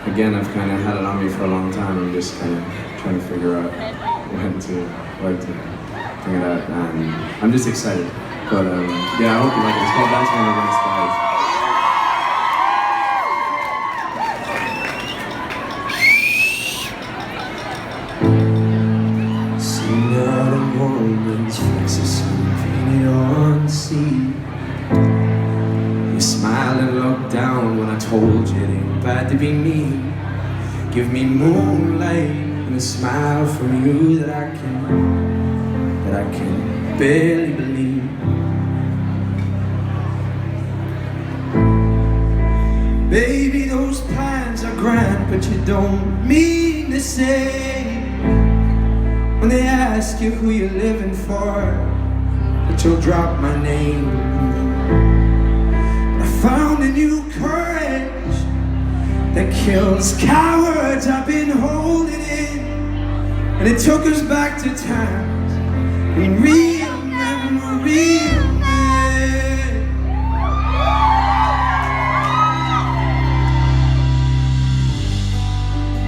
again, I've kind of had it on me for a long time. I'm just kind of trying to figure out when to bring it out, and I'm just excited. But yeah, I hope you like it. It's called Dancing on the Red Skies. Flexes painted on sea. You smiled and looked down when I told you it ain't bad to be me. Give me moonlight and a smile from you that I can barely believe. Baby, those plans are grand, but you don't mean the same. When they ask you who you're living for, but you'll drop my name. I found a new courage that kills cowards. I've been holding it, and it took us back to times in real memory.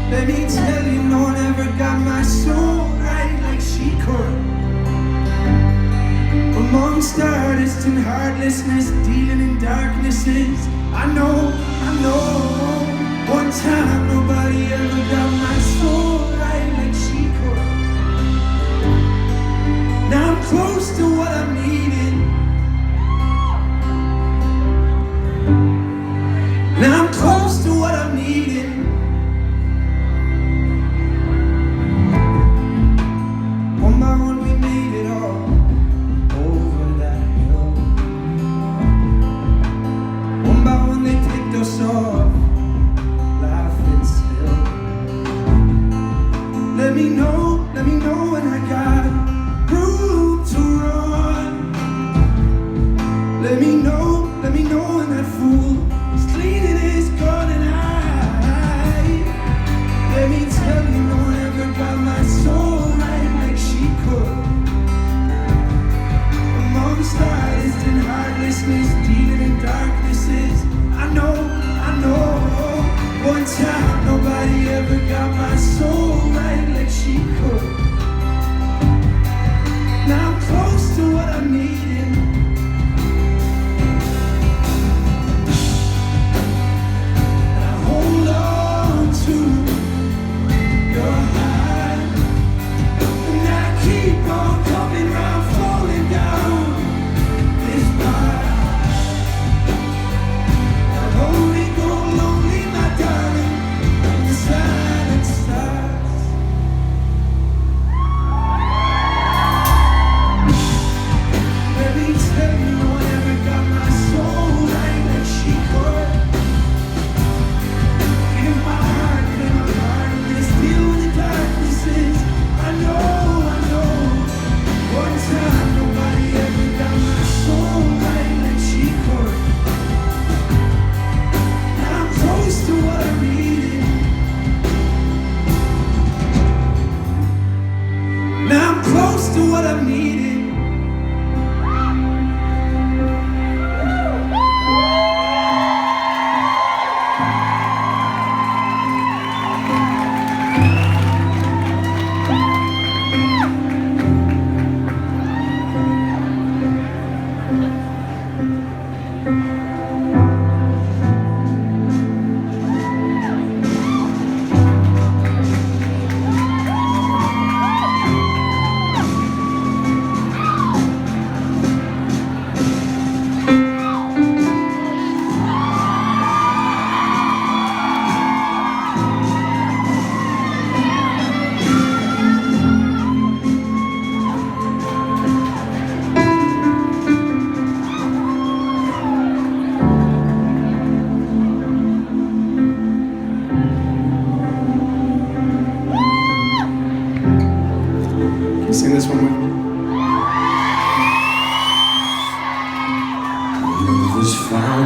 Let me tell you, no one ever got my soul right like she could. Amongst artists and heartlessness, dealing in darknesses, I know. One time nobody ever got my soul right like she could. Now I'm close to what I'm needing. Now I'm close to what I'm needing. One by one we made it all over that hill. One by one they picked us off, laughing still. Let me know when I got room to run. Let me know when that fool is cleaning his gun and let me tell you, no one ever got my soul right like she could. Amongst artists and heartlessness, dealing in darknesses, I know. One time